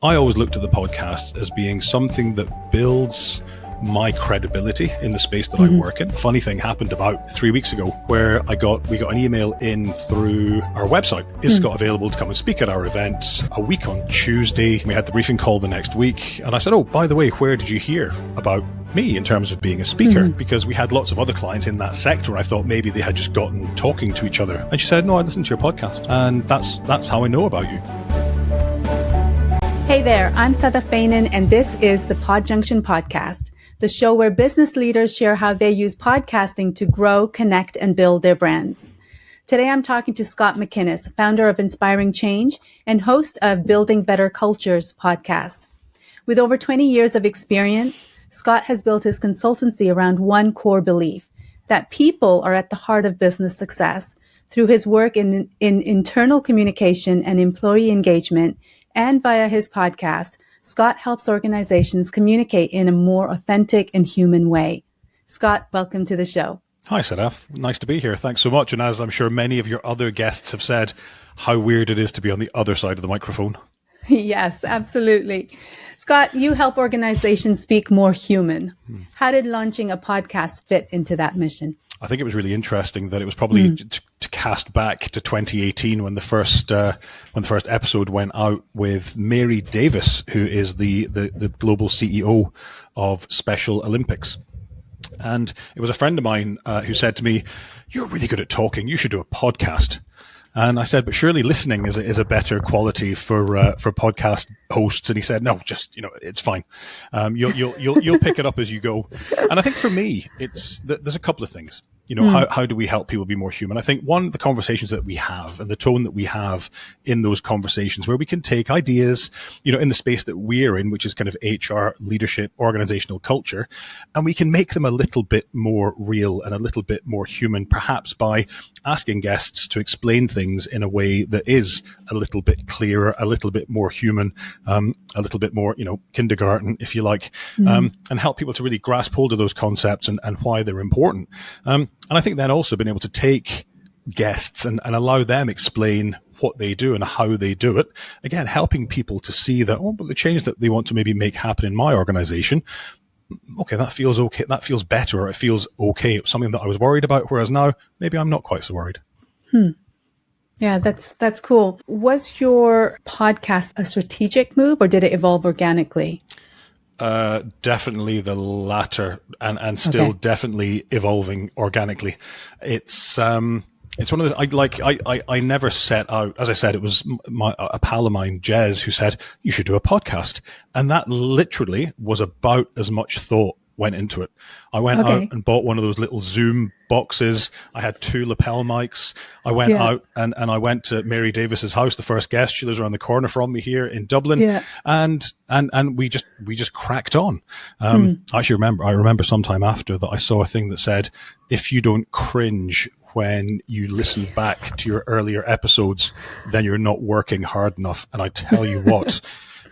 I always looked at the podcast as being something that builds my credibility in the space that I work in. A funny thing happened about 3 weeks ago where we got an email in through our website. Is Scott available to come and speak at our event a week on Tuesday? We had the briefing call the next week. And I said, oh, by the way, where did you hear about me in terms of being a speaker? Because we had lots of other clients in that sector. And I thought maybe they had just gotten talking to each other. And she said, no, I listened to your podcast. And that's how I know about you. Hey there, I'm Sadaf Bainan, and this is the PodJunction Podcast, the show where business leaders share how they use podcasting to grow, connect, and build their brands. Today, I'm talking to Scott McInnis, founder of Inspiring Change and host of Building Better Cultures podcast. With over 20 years of experience, Scott has built his consultancy around one core belief, that people are at the heart of business success. Through his work in internal communication and employee engagement, and via his podcast, Scott helps organizations communicate in a more authentic and human way. Scott, welcome to the show. Hi, Sadaf. Nice to be here. Thanks so much. And as I'm sure many of your other guests have said, how weird it is to be on the other side of the microphone. Yes, absolutely. Scott, you help organizations speak more human. How did launching a podcast fit into that mission? I think it was really interesting that it was probably to cast back to 2018 when the first episode went out with Mary Davis, who is the global CEO of Special Olympics. And it was a friend of mine who said to me, "You're really good at talking. You should do a podcast." And I said, but surely listening is a better quality for podcast hosts. And he said, no, just, it's fine. You'll pick it up as you go. And I think for me, there's a couple of things. How do we help people be more human? I think one, the conversations that we have and the tone that we have in those conversations where we can take ideas, in the space that we're in, which is kind of HR, leadership, organizational culture, and we can make them a little bit more real and a little bit more human, perhaps by asking guests to explain things in a way that is a little bit clearer, a little bit more human, a little bit more, kindergarten, if you like, and help people to really grasp hold of those concepts and why they're important. And I think then also being able to take guests and allow them explain what they do and how they do it. Again, helping people to see that, but the change that they want to maybe make happen in my organization, okay, that feels okay. That feels better, or it feels okay. It was something that I was worried about, whereas now maybe I'm not quite so worried. Yeah, that's cool. Was your podcast a strategic move, or did it evolve organically? Definitely the latter, and still definitely evolving organically. It's one of those, I never set out, as I said, it was a pal of mine, Jez, who said, you should do a podcast. And that literally was about as much thought went into it. I went out and bought one of those little Zoom boxes. I had 2 lapel mics. I went out and I went to Mary Davis's house, the first guest. She lives around the corner from me here in Dublin. And we just cracked on. I remember sometime after that I saw a thing that said, if you don't cringe when you listen back to your earlier episodes, then you're not working hard enough. And I tell you what,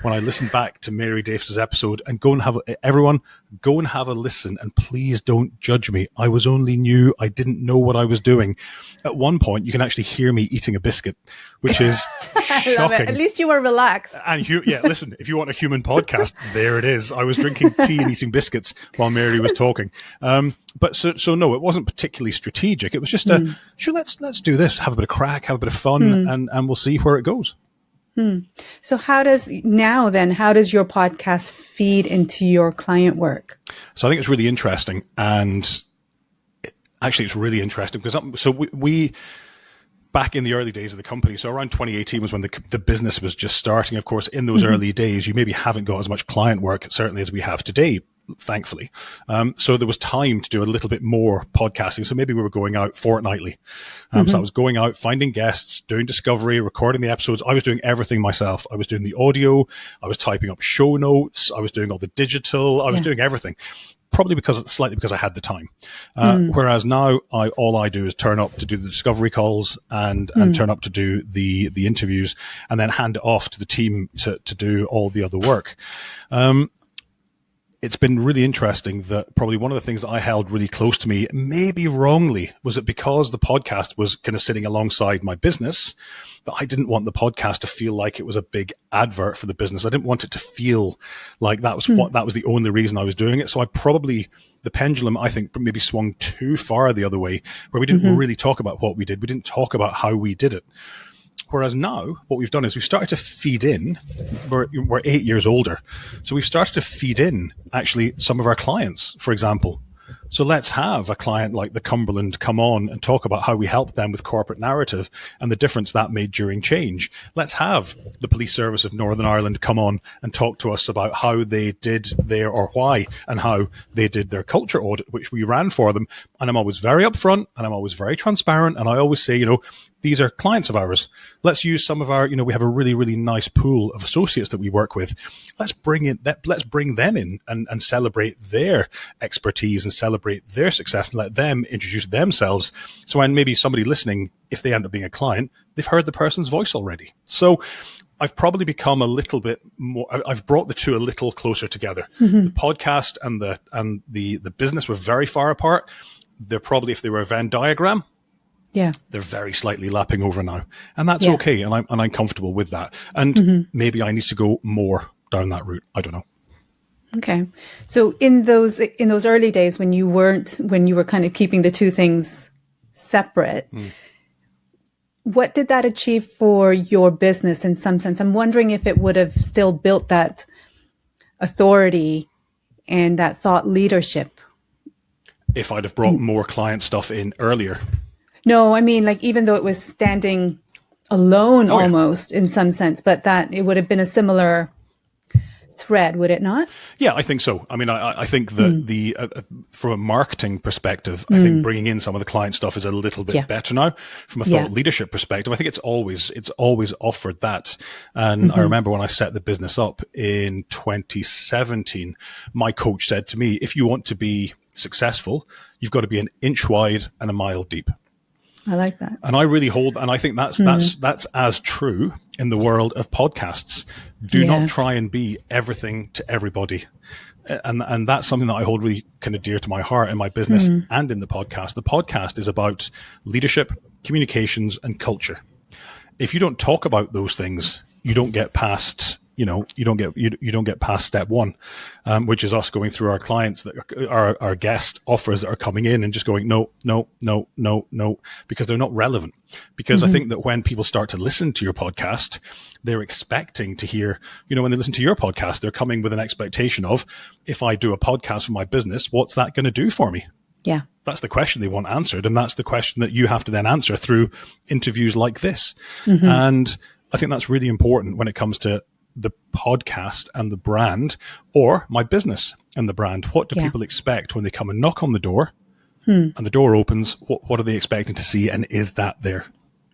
when I listen back to Mary Davis's episode, and everyone go and have a listen, and please don't judge me. I was only new. I didn't know what I was doing. At one point, you can actually hear me eating a biscuit, which is shocking. Love it. At least you were relaxed. And listen, if you want a human podcast, there it is. I was drinking tea and eating biscuits while Mary was talking. But so no, it wasn't particularly strategic. It was just let's do this, have a bit of crack, have a bit of fun, and we'll see where it goes. So how does your podcast feed into your client work? So I think it's really interesting, and actually it's really interesting because we back in the early days of the company, so around 2018 was when the business was just starting. Of course, in those early days, you maybe haven't got as much client work, certainly as we have today, thankfully. So there was time to do a little bit more podcasting. So maybe we were going out fortnightly. So I was going out, finding guests, doing discovery, recording the episodes. I was doing everything myself. I was doing the audio. I was typing up show notes. I was doing all the digital. I was doing everything. Probably slightly because I had the time. Whereas now all I do is turn up to do the discovery calls and turn up to do the interviews, and then hand it off to the team to do all the other work. it's been really interesting that probably one of the things that I held really close to me, maybe wrongly, was that because the podcast was kind of sitting alongside my business, that I didn't want the podcast to feel like it was a big advert for the business. I didn't want it to feel like that was that was the only reason I was doing it. So the pendulum, I think, maybe swung too far the other way, where we didn't really talk about what we did. We didn't talk about how we did it. Whereas now, what we've done is we've started to feed in, we're 8 years older, so we've started to feed in, actually, some of our clients, for example. So let's have a client like the Cumberland come on and talk about how we helped them with corporate narrative and the difference that made during change. Let's have the Police Service of Northern Ireland come on and talk to us about how they did their, or why, and how they did their culture audit, which we ran for them. And I'm always very upfront and I'm always very transparent. And I always say, these are clients of ours. Let's use some of our, we have a really, really nice pool of associates that we work with. Let's bring them in and celebrate their expertise and celebrate their success and let them introduce themselves. So when maybe somebody listening, if they end up being a client, they've heard the person's voice already. So I've probably become a little bit more, I've brought the two a little closer together. The podcast and the business were very far apart. They're probably, if they were a Venn diagram, they're very slightly lapping over now, and that's okay. And I'm comfortable with that. And maybe I need to go more down that route. I don't know. Okay. So in those early days when you were kind of keeping the two things separate, what did that achieve for your business in some sense? I'm wondering if it would have still built that authority and that thought leadership. If I'd have brought more client stuff in earlier. No, I mean, like, even though it was standing alone almost in some sense, but that it would have been a similar thread, would it not? Yeah, I think so. I mean, I think that from a marketing perspective, I think bringing in some of the client stuff is a little bit better now. From a thought leadership perspective, I think it's always offered that. And I remember when I set the business up in 2017, my coach said to me, if you want to be successful, you've got to be an inch wide and a mile deep. I like that. And I really hold, and I think that's as true in the world of podcasts. Do not try and be everything to everybody. And that's something that I hold really kind of dear to my heart in my business and in the podcast. The podcast is about leadership, communications, and culture. If you don't talk about those things, you don't get past, you don't get past step one, which is us going through our clients, that our guest offers that are coming in and just going, no, because they're not relevant. Because I think that when people start to listen to your podcast, they're expecting to hear, when they listen to your podcast, they're coming with an expectation of, if I do a podcast for my business, what's that going to do for me? Yeah. That's the question they want answered. And that's the question that you have to then answer through interviews like this. And I think that's really important when it comes to the podcast and the brand, or my business and the brand. What do people expect when they come and knock on the door and the door opens? What are they expecting to see? And is that there?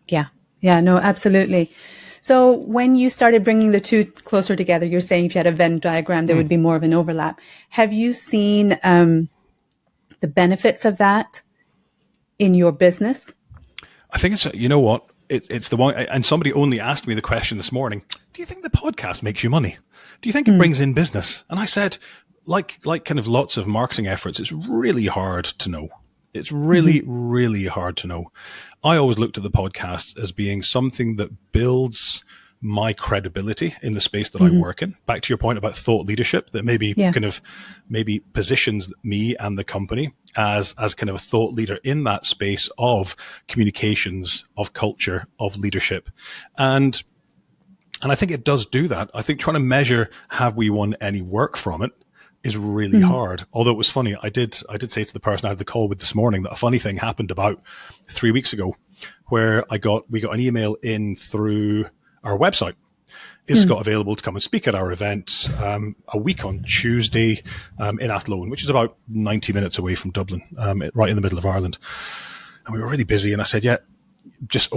Yeah. Yeah, no, absolutely. So when you started bringing the two closer together, you're saying if you had a Venn diagram, there would be more of an overlap. Have you seen the benefits of that in your business? I think it's, it's the one, and somebody only asked me the question this morning, do you think the podcast makes you money? Do you think it brings in business? And I said, like kind of lots of marketing efforts, it's really hard to know. It's really, really hard to know. I always looked at the podcast as being something that builds my credibility in the space that I work in. Back to your point about thought leadership, that maybe maybe positions me and the company as kind of a thought leader in that space of communications, of culture, of leadership. And I think it does do that. I think trying to measure, have we won any work from it, is really hard. Although it was funny, I did say to the person I had the call with this morning that a funny thing happened about 3 weeks ago, where we got an email in through our website. Is Scott available to come and speak at our event a week on Tuesday in Athlone, which is about 90 minutes away from Dublin, right in the middle of Ireland. And we were really busy, and I said, just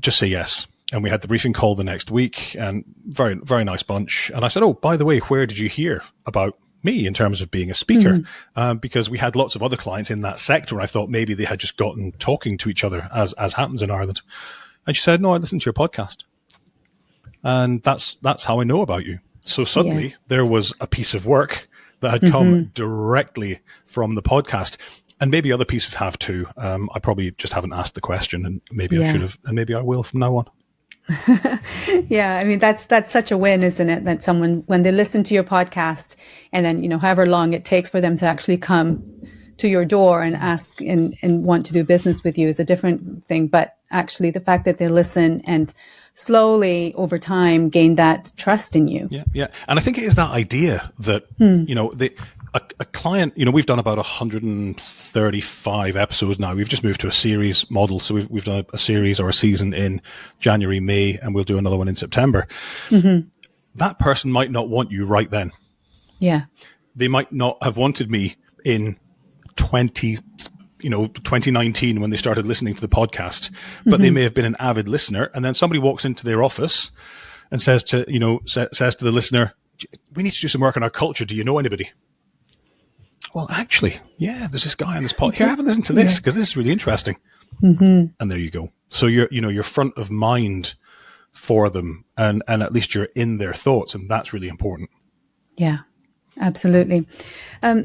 say yes. And we had the briefing call the next week, and very, very nice bunch. And I said, oh, by the way, where did you hear about me in terms of being a speaker? Because we had lots of other clients in that sector, and I thought maybe they had just gotten talking to each other, as happens in Ireland. And she said, no, I listened to your podcast. And that's how I know about you. So suddenly there was a piece of work that had come directly from the podcast. And maybe other pieces have too. I probably just haven't asked the question, and maybe I should have, and maybe I will from now on. Yeah, I mean, that's such a win, isn't it? That someone, when they listen to your podcast and then, however long it takes for them to actually come to your door and ask and want to do business with you is a different thing. But actually the fact that they listen and slowly over time gain that trust in you. Yeah. And I think it is that idea that, a client, we've done about 135 episodes now. We've just moved to a series model. So we've done a series or a season in January, May, and we'll do another one in September. That person might not want you right then. Yeah. They might not have wanted me in 2019 when they started listening to the podcast, but they may have been an avid listener. And then somebody walks into their office and says to the listener, we need to do some work on our culture. Do you know anybody? Well, actually, yeah, there's this guy on this podcast. Here, have a listen to this because this is really interesting. And there you go. So you're front of mind for them, and at least you're in their thoughts, and that's really important. Yeah, absolutely.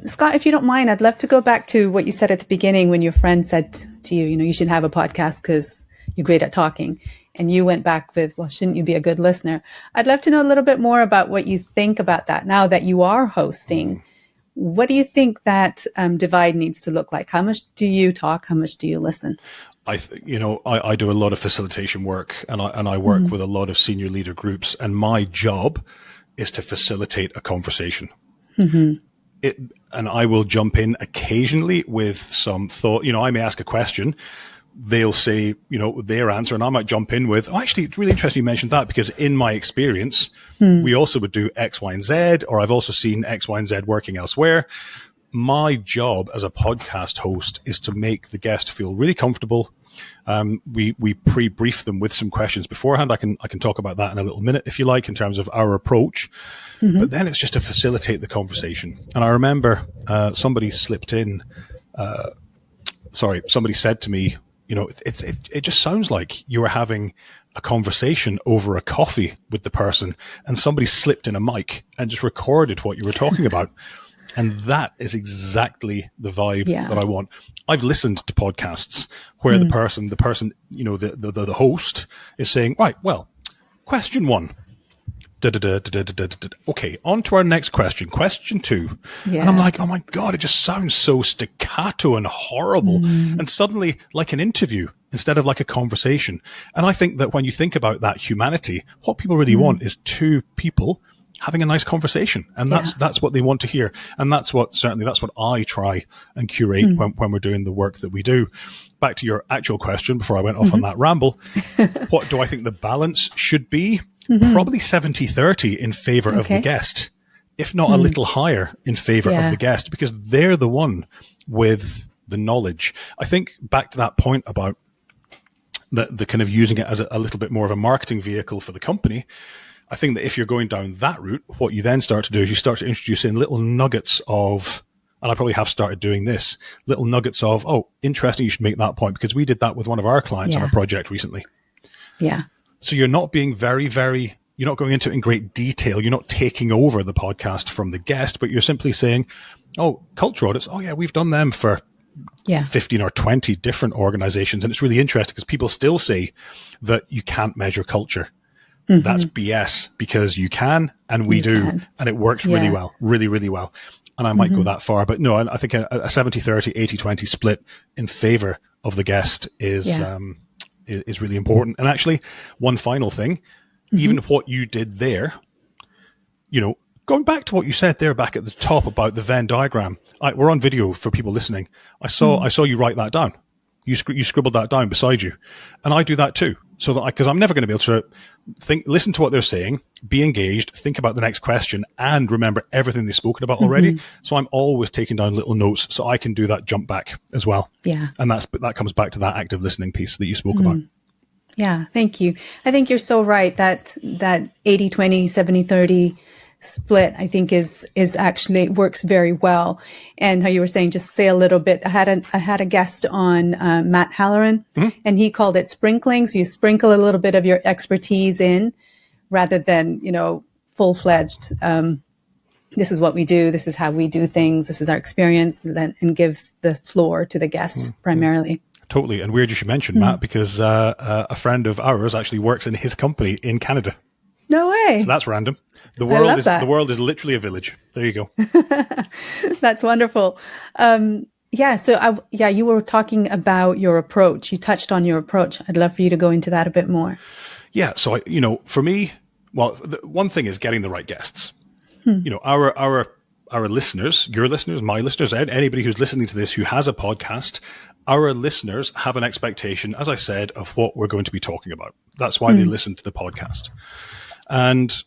Scott, if you don't mind, I'd love to go back to what you said at the beginning when your friend said to you, you should have a podcast because you're great at talking. And you went back with, well, shouldn't you be a good listener? I'd love to know a little bit more about what you think about that now that you are hosting. What do you think that divide needs to look like? How much do you talk? How much do you listen? I do a lot of facilitation work, and I work with a lot of senior leader groups, and my job is to facilitate a conversation. And I will jump in occasionally with some thought. I may ask a question. They'll say, their answer, and I might jump in with, oh, actually, it's really interesting you mentioned that because in my experience, we also would do X, Y, and Z, or I've also seen X, Y, and Z working elsewhere. My job as a podcast host is to make the guest feel really comfortable. We pre-brief them with some questions beforehand. I can talk about that in a little minute if you like, in terms of our approach. But then it's just to facilitate the conversation. And I remember somebody slipped in. Somebody said to me, it just sounds like you were having a conversation over a coffee with the person, and somebody slipped in a mic and just recorded what you were talking about. And that is exactly the vibe that I want. I've listened to podcasts where the person, the host is saying, right, well, question one. Okay, on to our next question. Question two. Yeah. And I'm like, oh my God, it just sounds so staccato and horrible. And suddenly like an interview instead of like a conversation. And I think that when you think about that humanity, what people really want is two people having a nice conversation. And that's what they want to hear. And that's what I try and curate when we're doing the work that we do. Back to your actual question before I went off on that ramble. What do I think the balance should be? Probably 70-30 in favor of the guest, if not a little higher in favor of the guest, because they're the one with the knowledge. I think back to that point about the kind of using it as a little bit more of a marketing vehicle for the company. I think that if you're going down that route, what you then start to do is you start to introduce in little nuggets of, and I probably have started doing this, little nuggets of, oh, interesting, you should make that point, because we did that with one of our clients on a project recently. Yeah. So you're not being you're not going into it in great detail. You're not taking over the podcast from the guest, but you're simply saying, oh, culture audits. Oh yeah, we've done them for 15 or 20 different organizations. And it's really interesting because people still say that you can't measure culture. That's BS, because you can, and we do, and it works really well, really, really well. And I might go that far, but no, I think a 70-30, 80-20 split in favor of the guest is really important. And actually, one final thing, even what you did there, going back to what you said there back at the top about the Venn diagram, we're on video for people listening. I saw you write that down. You scribbled that down beside you. And I do that too. So that because I'm never going to be able to listen to what they're saying, be engaged, think about the next question, and remember everything they've spoken about already. So I'm always taking down little notes so I can do that jump back as well. Yeah. And that comes back to that active listening piece that you spoke about. Yeah, thank you. I think you're so right that 80-20, 70-30 split, I think is actually works very well. And how you were saying, just say a little bit. I had a guest on, Matt Halloran, and he called it sprinkling. So you sprinkle a little bit of your expertise in rather than, full-fledged, this is what we do, this is how we do things, this is our experience, and give the floor to the guests primarily. Totally. And weird you should mention, Matt, because a friend of ours actually works in his company in Canada. No way. So that's random. The world is literally a village. There you go. That's wonderful. You were talking about your approach. You touched on your approach. I'd love for you to go into that a bit more. Yeah. So, for me, one thing is getting the right guests. Our listeners, your listeners, my listeners, anybody who's listening to this who has a podcast, our listeners have an expectation, as I said, of what we're going to be talking about. That's why they listen to the podcast. And,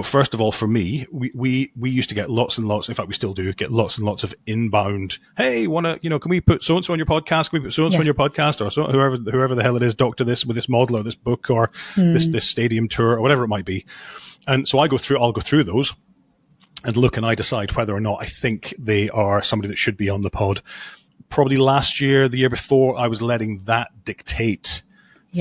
first of all, for me, we used to get lots and lots, in fact, we still do get lots and lots of inbound, hey, can we put so-and-so on your podcast? Can we put so-and-so on your podcast? Or whoever the hell it is, doctor this with this model or this book or this stadium tour or whatever it might be. And so I'll go through those and look, and I decide whether or not I think they are somebody that should be on the pod. Probably last year, the year before, I was letting that dictate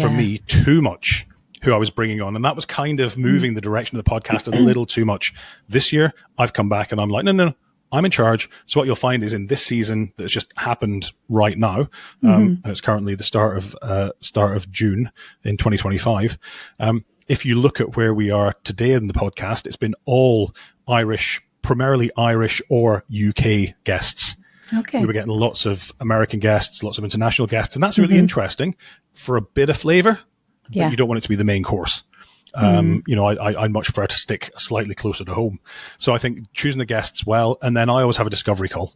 for me too much who I was bringing on. And that was kind of moving the direction of the podcast a little too much. This year, I've come back and I'm like, no, I'm in charge. So what you'll find is in this season that's just happened right now, and it's currently the start of June in 2025. If you look at where we are today in the podcast, it's been all Irish, primarily Irish or UK guests. Okay. We were getting lots of American guests, lots of international guests, and that's really interesting for a bit of flavor, but you don't want it to be the main course. I'd much prefer to stick slightly closer to home. So I think choosing the guests well, and then I always have a discovery call.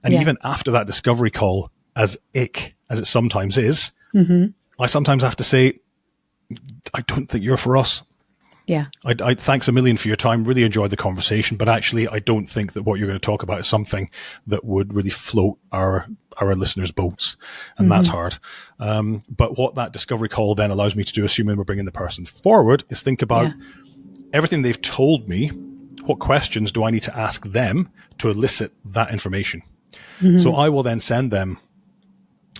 And even after that discovery call, as ick as it sometimes is, I sometimes have to say, I don't think you're for us. Yeah. I thanks a million for your time. Really enjoyed the conversation, but actually I don't think that what you're going to talk about is something that would really float our listeners' boats. And that's hard. But what that discovery call then allows me to do, assuming we're bringing the person forward, is think about everything they've told me. What questions do I need to ask them to elicit that information? So I will then send them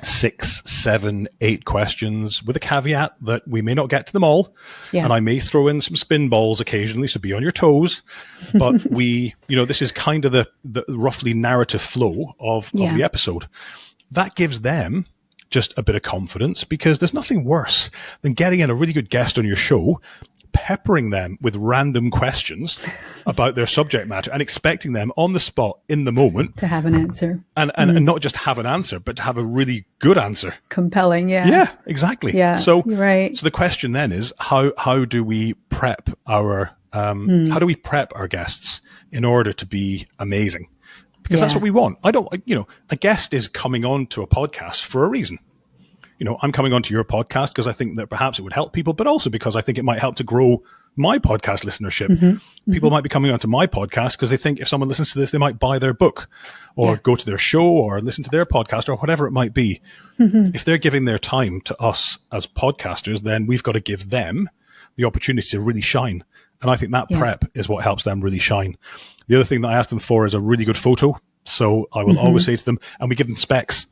6, 7, 8 questions with a caveat that we may not get to them all. Yeah. And I may throw in some spin balls occasionally, so be on your toes. But this is kind of the roughly narrative flow of the episode. That gives them just a bit of confidence, because there's nothing worse than getting in a really good guest on your show, peppering them with random questions about their subject matter and expecting them on the spot in the moment to have an answer, and not just have an answer, but to have a really good answer. Compelling. Yeah, exactly. Yeah. So, right. So the question then is, how do we prep our guests in order to be amazing? Because that's what we want. A guest is coming on to a podcast for a reason. I'm coming onto your podcast because I think that perhaps it would help people, but also because I think it might help to grow my podcast listenership. People might be coming onto my podcast because they think if someone listens to this, they might buy their book or go to their show or listen to their podcast or whatever it might be. If they're giving their time to us as podcasters, then we've got to give them the opportunity to really shine. And I think that prep is what helps them really shine. The other thing that I ask them for is a really good photo. So I will always say to them, and we give them specs.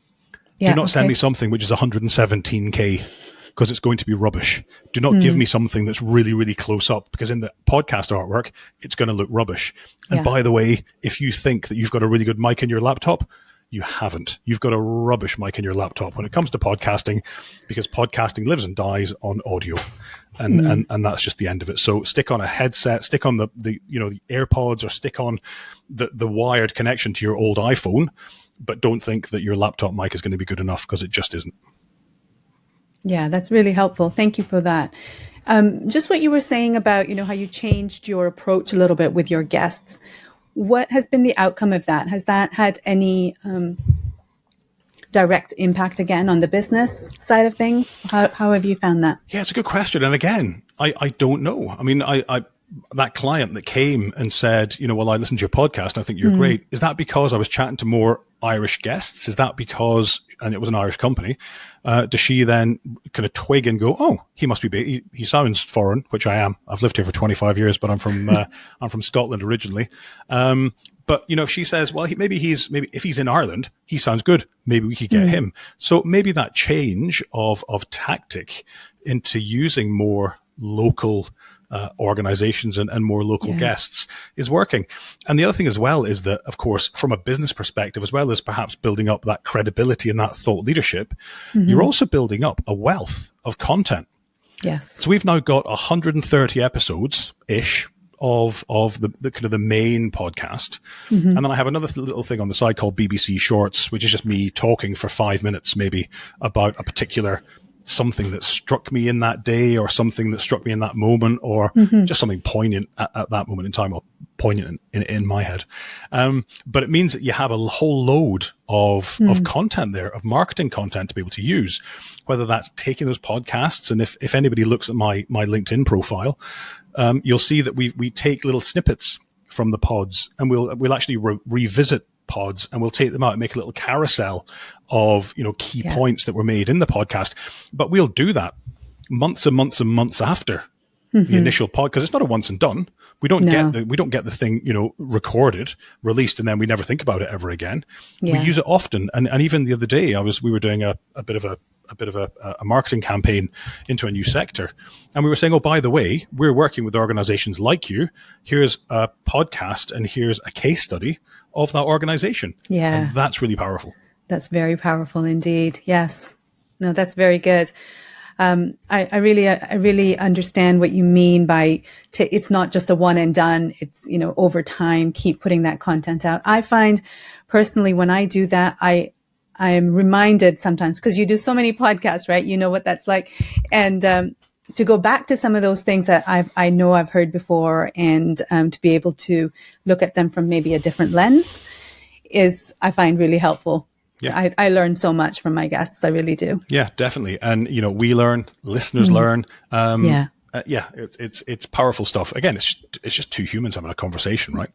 Do not send me something which is 117K because it's going to be rubbish. Do not give me something that's really, really close up, because in the podcast artwork, it's going to look rubbish. And by the way, if you think that you've got a really good mic in your laptop, you haven't. You've got a rubbish mic in your laptop when it comes to podcasting, because podcasting lives and dies on audio. And that's just the end of it. So stick on a headset, stick on the AirPods, or stick on the wired connection to your old iPhone. But don't think that your laptop mic is going to be good enough, because it just isn't. Yeah, that's really helpful. Thank you for that. Just what you were saying about, how you changed your approach a little bit with your guests. What has been the outcome of that? Has that had any direct impact again on the business side of things? How have you found that? Yeah, it's a good question. And again, I don't know. I mean, I that client that came and said, I listened to your podcast, I think you're great. Is that because I was chatting to more Irish guests? Is that because, and it was an Irish company, does she then kind of twig and go, oh, he must be, he sounds foreign, which I am. I've lived here for 25 years, but I'm from Scotland originally. But if she says, well, maybe if he's in Ireland, he sounds good, maybe we could get him. So maybe that change of tactic into using more local organizations and more local guests is working. And the other thing as well is that, of course, from a business perspective, as well as perhaps building up that credibility and that thought leadership, you're also building up a wealth of content. Yes. So we've now got 130 episodes-ish of the kind of the main podcast. And then I have another little thing on the side called BBC Shorts, which is just me talking for 5 minutes maybe about a particular something that struck me in that day, or something that struck me in that moment, or just something poignant at that moment in time, or poignant in my head. But it means that you have a whole load of content there, of marketing content to be able to use, whether that's taking those podcasts. And if anybody looks at my LinkedIn profile, you'll see that we take little snippets from the pods, and we'll actually revisit pods, and we'll take them out and make a little carousel of, key points that were made in the podcast. But we'll do that months and months and months after the initial pod, because it's not a once and done. We don't get the thing, recorded, released, and then we never think about it ever again. We use it often. And even the other day, we were doing a bit of a marketing campaign into a new sector. And we were saying, oh, by the way, we're working with organizations like you. Here's a podcast and here's a case study of that organization. Yeah. And that's really powerful. That's very powerful indeed. Yes. No, that's very good. I really understand what you mean by it's not just a one and done. It's, over time, keep putting that content out. I find personally, when I do that, I am reminded sometimes, because you do so many podcasts, right? You know what that's like. And to go back to some of those things that I know I've heard before, and to be able to look at them from maybe a different lens I find really helpful. Yeah. I learn so much from my guests. I really do. Yeah, definitely. And, we learn, listeners learn. It's powerful stuff. Again, it's just two humans having a conversation, right?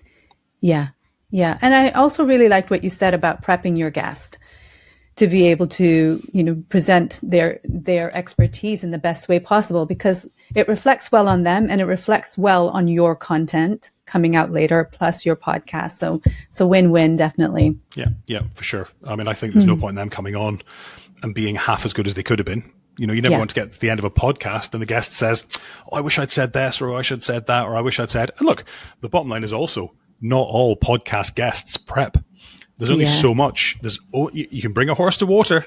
Yeah. Yeah. And I also really liked what you said about prepping your guest to be able to, present their expertise in the best way possible, because it reflects well on them and it reflects well on your content coming out later, plus your podcast. So win-win, definitely. Yeah, for sure. I mean, I think there's no point in them coming on and being half as good as they could have been. You never want to get to the end of a podcast and the guest says, oh, I wish I'd said this, or I should have said that, or I wish I'd said. And look, the bottom line is also, not all podcast guests prep. There's only so much. You can bring a horse to water,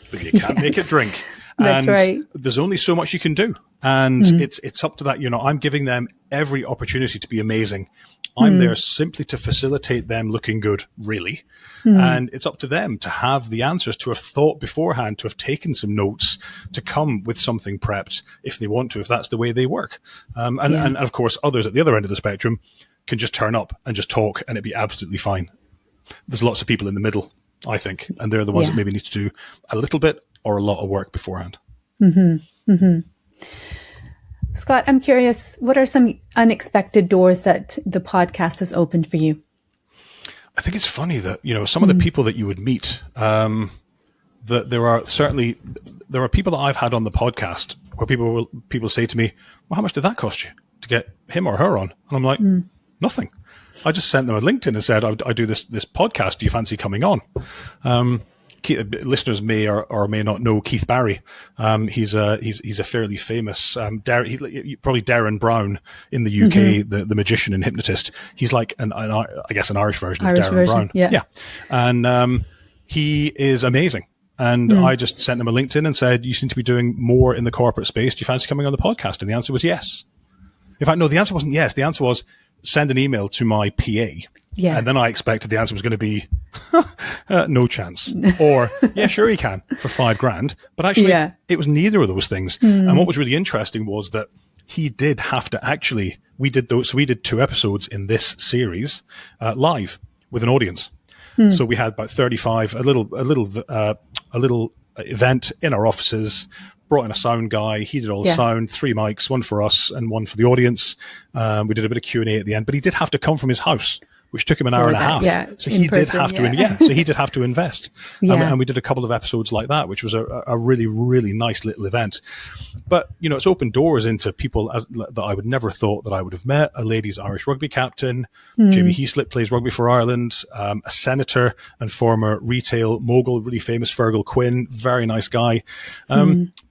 but you can't make it drink. That's right. There's only so much you can do. And it's up to that. I'm giving them every opportunity to be amazing. I'm there simply to facilitate them looking good, really. And it's up to them to have the answers, to have thought beforehand, to have taken some notes, to come with something prepped if they want to, if that's the way they work. And of course, others at the other end of the spectrum can just turn up and just talk and it'd be absolutely fine. There's lots of people in the middle, I think, and they're the ones that maybe need to do a little bit or a lot of work beforehand. Scott, I'm curious, what are some unexpected doors that the podcast has opened for you? I think it's funny that, some of the people that you would meet, that there are people that I've had on the podcast where people say to me, well, how much did that cost you to get him or her on? And I'm like, nothing. I just sent them a LinkedIn and said, I do this podcast. Do you fancy coming on? Listeners may or may not know Keith Barry. He's a fairly famous, probably Darren Brown in the UK, the magician and hypnotist. He's like an Irish version of Darren Brown. Yeah. And he is amazing. And I just sent him a LinkedIn and said, you seem to be doing more in the corporate space. Do you fancy coming on the podcast? And the answer was yes. In fact, no, the answer wasn't yes. The answer was, send an email to my PA. Yeah. And then I expected the answer was going to be no chance, or yeah, sure he can for $5,000. But actually, it was neither of those things. And what was really interesting was that he did have to actually. We did 2 episodes in this series live with an audience. So we had about 35, a little event in our offices. Brought in a sound guy. He did all the sound, 3 mics, one for us and one for the audience. We did a bit of Q&A at the end, but he did have to come from his house, which took him an hour and a half. Yeah, so he did have to, so he did have to invest. And we did a couple of episodes like that, which was a really, really nice little event. But, it's opened doors into people that I would never thought that I would have met. A ladies Irish rugby captain, Jamie Heaslip plays rugby for Ireland, a senator and former retail mogul, really famous Fergal Quinn, very nice guy.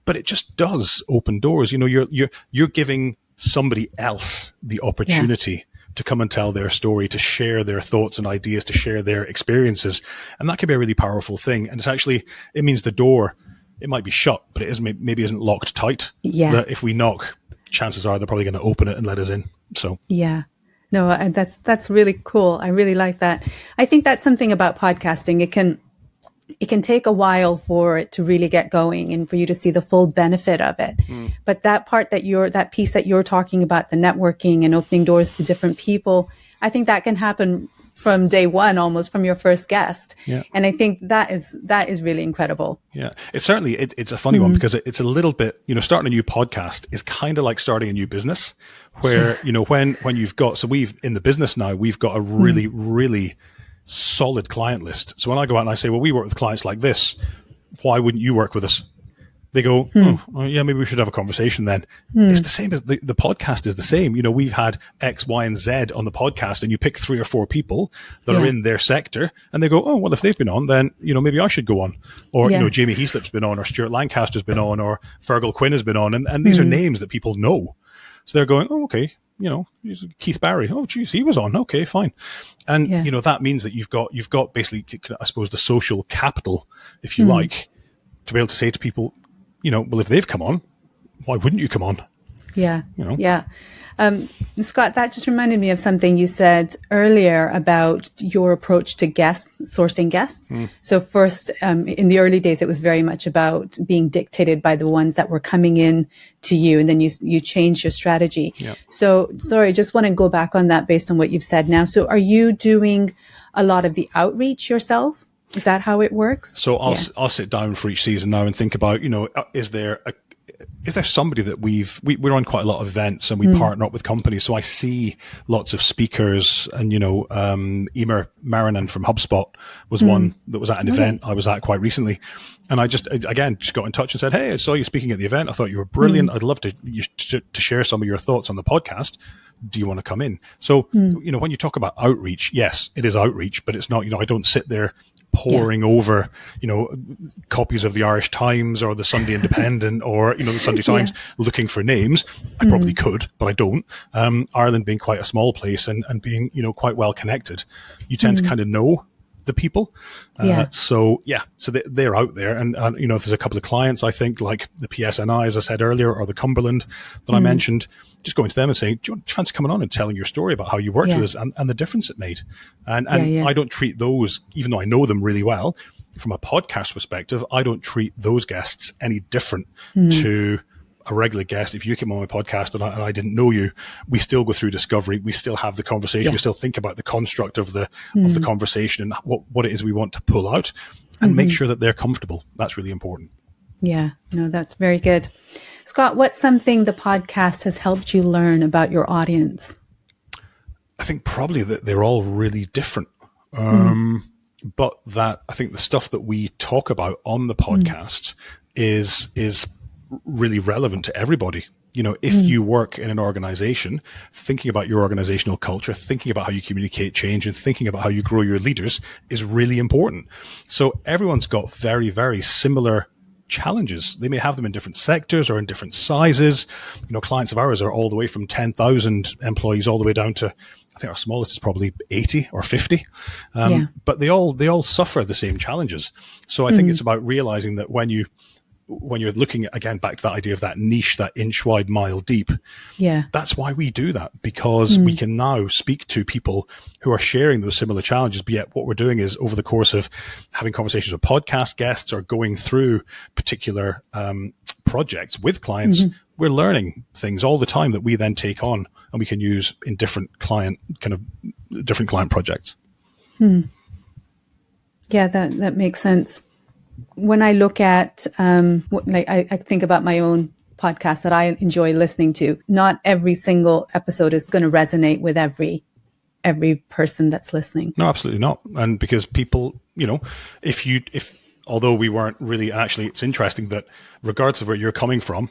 But it just does open doors. You're giving somebody else the opportunity to come and tell their story, to share their thoughts and ideas, to share their experiences. And that can be a really powerful thing. And it means the door, it might be shut, but maybe isn't locked tight. Yeah. That if we knock, chances are they're probably going to open it and let us in. So yeah. No, that's really cool. I really like that. I think that's something about podcasting. It can take a while for it to really get going and for you to see the full benefit of it. But that piece that you're talking about, the networking and opening doors to different people, I think that can happen from day one, almost from your first guest. Yeah. And I think that is really incredible. Yeah. It's certainly, it's a funny one because it's a little bit, starting a new podcast is kind of like starting a new business where, when you've got, so in the business now, we've got a really, really solid client list. So when I go out and I say, well, we work with clients like this, why wouldn't you work with us? They go, well, yeah, maybe we should have a conversation then. It's the same as the podcast is the same. We've had X, Y, and Z on the podcast, and you pick 3 or 4 people that are in their sector, and they go, oh, well, if they've been on, then, maybe I should go on. Or, Jamie Heaslip's been on, or Stuart Lancaster's been on, or Fergal Quinn has been on. And these are names that people know. So they're going, oh, okay, Keith Barry. Oh, geez, he was on. Okay, fine. And, that means that you've got basically, I suppose, the social capital, if you like, to be able to say to people, well, if they've come on, why wouldn't you come on? Yeah. Yeah. Scott, that just reminded me of something you said earlier about your approach to sourcing guests. So first, in the early days, it was very much about being dictated by the ones that were coming in to you, and then you changed your strategy. Yeah. So, sorry, just want to go back on that based on what you've said now. So are you doing a lot of the outreach yourself? Is that how it works? So I'll sit down for each season now and think about, is there somebody that we're on quite a lot of events and we partner up with companies. So I see lots of speakers and, Emer Marinan from HubSpot was one that was at an event I was at quite recently. And I just got in touch and said, hey, I saw you speaking at the event. I thought you were brilliant. I'd love to share some of your thoughts on the podcast. Do you want to come in? So, when you talk about outreach, yes, it is outreach, but it's not, I don't sit there poring over, copies of the Irish Times or the Sunday Independent or, the Sunday Times looking for names. I probably could, but I don't. Ireland being quite a small place and being, quite well connected, you tend to kind of know the people. So they're out there. And, if there's a couple of clients, I think like the PSNI, as I said earlier, or the Cumberland that I mentioned, just going to them and saying, do you fancy coming on and telling your story about how you worked with us and the difference it made? And I don't treat those, even though I know them really well, from a podcast perspective, I don't treat those guests any different to a regular guest. If you came on my podcast and I didn't know you, we still go through discovery. We still have the conversation. We still think about the construct of the conversation and what it is we want to pull out and make sure that they're comfortable. That's really important. Yeah, no, that's very good. Scott, what's something the podcast has helped you learn about your audience? I think probably that they're all really different. But that I think the stuff that we talk about on the podcast is really relevant to everybody. If you work in an organization, thinking about your organizational culture, thinking about how you communicate change and thinking about how you grow your leaders is really important. So everyone's got very, very similar challenges. They may have them in different sectors or in different sizes. Clients of ours are all the way from 10,000 employees all the way down to, I think our smallest is probably 80 or 50. But they all suffer the same challenges. So I think it's about realizing that when you're looking at, again, back to that idea of that niche, that inch wide, mile deep. Yeah. That's why we do that, because we can now speak to people who are sharing those similar challenges. But yet what we're doing is over the course of having conversations with podcast guests or going through particular projects with clients, we're learning things all the time that we then take on and we can use in different client projects. Yeah, that makes sense. When I look at, I think about my own podcast that I enjoy listening to, not every single episode is going to resonate with every person that's listening. No, absolutely not. And because people, although we weren't really, and actually it's interesting that regardless of where you're coming from,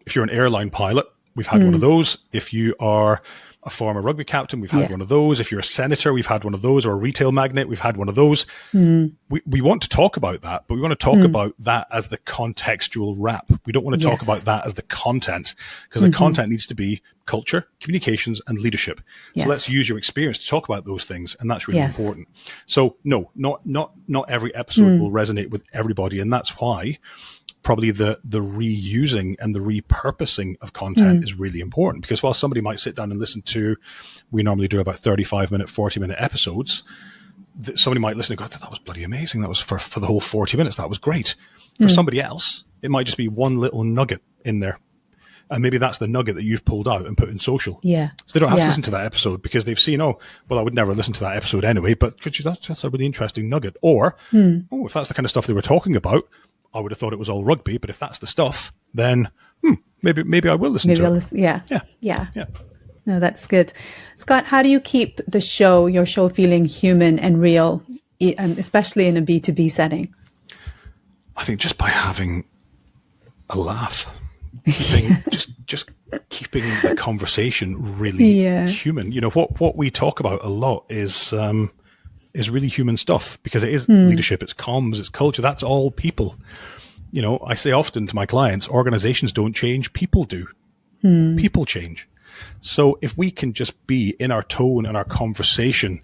if you're an airline pilot, we've had one of those. If you are a former rugby captain, we've had one of those. If you're a senator, we've had one of those, or a retail magnate, we've had one of those. We want to talk about that, but we want to talk about that as the contextual wrap. We don't want to talk about that as the content, because the content needs to be culture, communications, and leadership. So let's use your experience to talk about those things, and that's really important. So no, not every episode will resonate with everybody, and that's why probably the reusing and the repurposing of content is really important, because while somebody might sit down and listen to, we normally do about 35-minute, 40-minute episodes, somebody might listen and go, that was bloody amazing. That was for the whole 40 minutes. That was great. For somebody else, it might just be one little nugget in there. And maybe that's the nugget that you've pulled out and put in social. Yeah. So they don't have to listen to that episode because they've seen, I would never listen to that episode anyway, but that's a really interesting nugget. Or, if that's the kind of stuff they were talking about, I would have thought it was all rugby, but if that's the stuff, then maybe I will listen to it. Yeah. No, that's good. Scott, how do you keep your show feeling human and real, especially in a B2B setting? I think just by having a laugh, just keeping the conversation really human. You know, what we talk about a lot is really human stuff, because it is leadership, it's comms, it's culture. That's all people. You know, I say often to my clients, organizations don't change, people do. People change. So if we can just be in our tone and our conversation,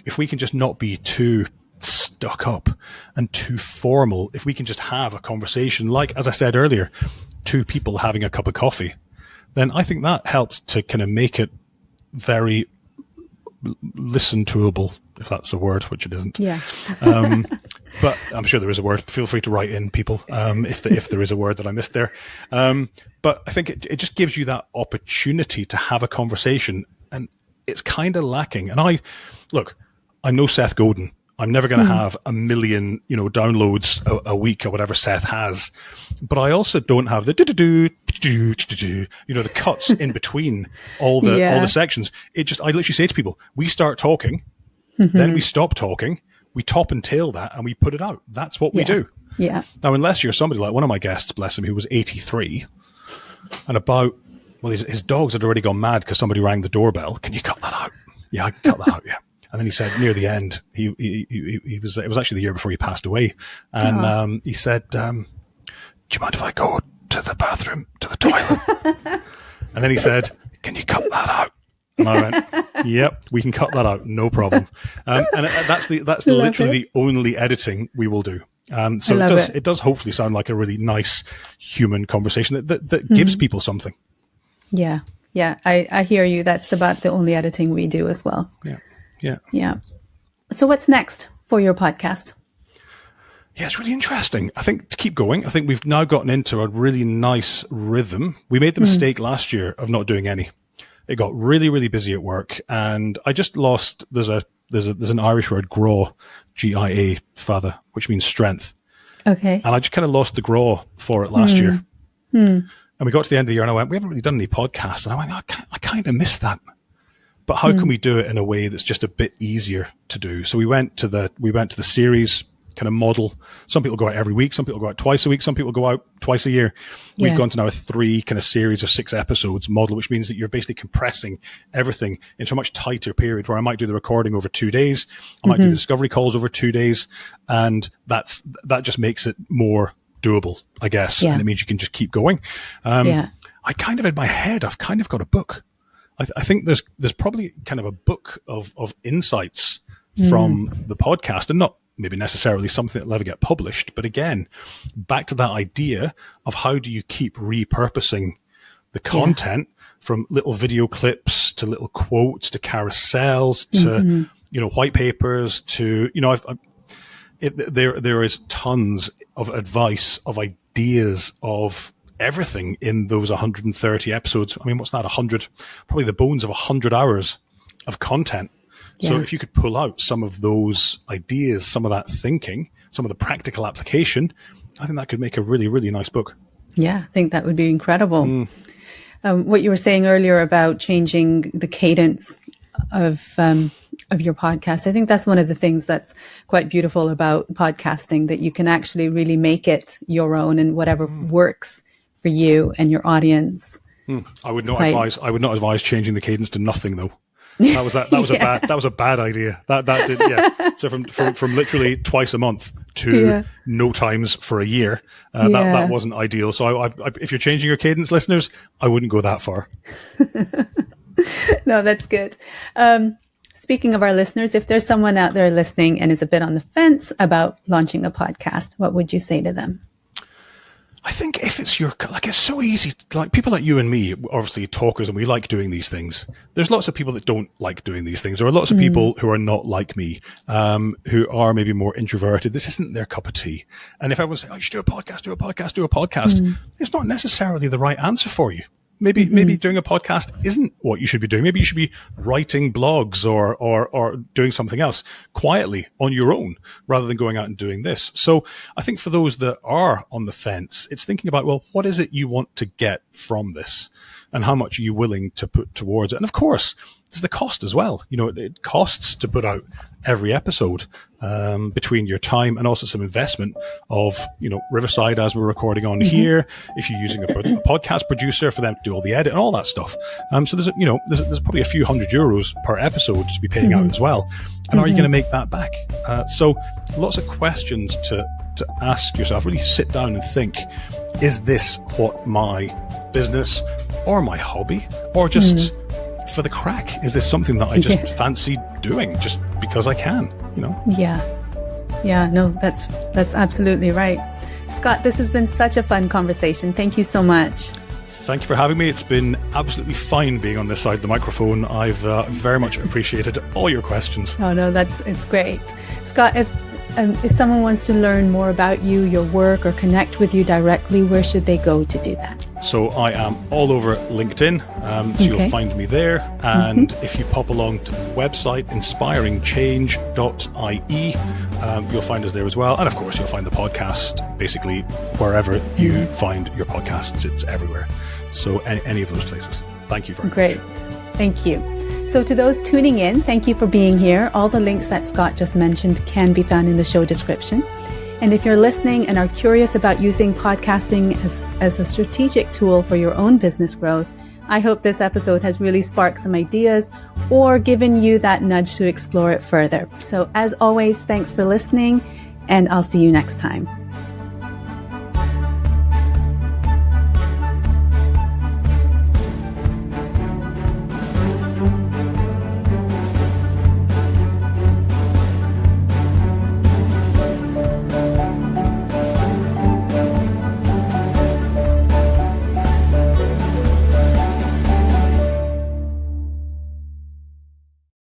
if we can just not be too stuck up and too formal, if we can just have a conversation, like, as I said earlier, two people having a cup of coffee, then I think that helps to kind of make it very listen-toable, if that's a word, which it isn't. Yeah. But I'm sure there is a word. Feel free to write in, people, if there is a word that I missed there. But I think it just gives you that opportunity to have a conversation, and it's kind of lacking. And I'm no Seth Godin. I'm never going to have 1 million, downloads a week or whatever Seth has. But I also don't have the the cuts in between all the sections. I literally say to people, we start talking, then we stop talking, we top and tail that, and we put it out. That's what we do. Yeah. Now, unless you're somebody like one of my guests, bless him, who was 83, and his dogs had already gone mad because somebody rang the doorbell. Can you cut that out? Yeah, I can cut that out. Yeah. And then he said near the end, it was actually the year before he passed away. And he said, do you mind if I go to the bathroom, to the toilet? And then he said, can you cut that out? And I went, yep, we can cut that out. No problem. And that's literally the only editing we will do. So it does hopefully sound like a really nice human conversation that gives people something. Yeah. Yeah. I hear you. That's about the only editing we do as well. Yeah. So what's next for your podcast? Yeah, it's really interesting. I think to keep going, I think we've now gotten into a really nice rhythm. We made the mistake last year of not doing any. It got really, really busy at work, and I just lost. There's an Irish word, graw, G-I-A, father, which means strength. Okay. And I just kind of lost the graw for it last year. And we got to the end of the year, and I went, we haven't really done any podcasts, and I went, I kind of missed that. But how can we do it in a way that's just a bit easier to do? So we went to the series kind of model. Some people go out every week. Some people go out twice a week. Some people go out twice a year. Yeah. We've gone to now a 3 kind of series of 6 episodes model, which means that you're basically compressing everything into a much tighter period, where I might do the recording over 2 days. I might do the discovery calls over 2 days. And that just makes it more doable, I guess. Yeah. And it means you can just keep going. I kind of, in my head, I've kind of got a book. I think there's probably kind of a book of insights from the podcast, and not maybe necessarily something that'll ever get published. But again, back to that idea of how do you keep repurposing the content from little video clips to little quotes to carousels to, white papers to, there is tons of advice, of ideas, of everything in those 130 episodes. I mean, what's that? 100, probably the bones of 100 hours of content. Yeah. So if you could pull out some of those ideas, some of that thinking, some of the practical application, I think that could make a really, really nice book. Yeah, I think that would be incredible. What you were saying earlier about changing the cadence of your podcast, I think that's one of the things that's quite beautiful about podcasting, that you can actually really make it your own and whatever works for you and your audience. I would not advise changing the cadence to nothing though. That was a bad idea. That did, yeah. So from literally twice a month to no times for a year, that wasn't ideal. So I, if you're changing your cadence, listeners, I wouldn't go that far. No, that's good. Speaking of our listeners, if there's someone out there listening and is a bit on the fence about launching a podcast, what would you say to them? I think if it's it's so easy, like people like you and me, obviously talkers, and we like doing these things. There's lots of people that don't like doing these things. There are lots of people who are not like me, who are maybe more introverted. This isn't their cup of tea. And if everyone's saying, oh, you should do a podcast, it's not necessarily the right answer for you. Maybe doing a podcast isn't what you should be doing. Maybe you should be writing blogs or doing something else quietly on your own rather than going out and doing this. So I think for those that are on the fence, it's thinking about, well, what is it you want to get from this and how much are you willing to put towards it? And of course, there's the cost as well. You know, it costs to put out every episode, between your time and also some investment of, you know, Riverside as we're recording on here. If you're using a podcast producer for them to do all the edit and all that stuff. So there's probably a few €100 per episode to be paying out as well. And are you going to make that back? So lots of questions to ask yourself, really sit down and think, is this what my business or my hobby or just for the crack? Is this something that I just fancy doing just because I can, you know? Yeah, no, that's absolutely right. Scott, this has been such a fun conversation. Thank you so much. Thank you for having me. It's been absolutely fine being on this side of the microphone. I've very much appreciated all your questions. Oh, no, it's great. Scott, if someone wants to learn more about you, your work, or connect with you directly, where should they go to do that? So I am all over LinkedIn, so you'll find me there. And if you pop along to the website, inspiringchange.ie, you'll find us there as well. And of course, you'll find the podcast basically wherever you find your podcasts. It's everywhere. So any of those places. Thank you very much. Great. Thank you. So to those tuning in, thank you for being here. All the links that Scott just mentioned can be found in the show description. And if you're listening and are curious about using podcasting as a strategic tool for your own business growth, I hope this episode has really sparked some ideas or given you that nudge to explore it further. So as always, thanks for listening, and I'll see you next time.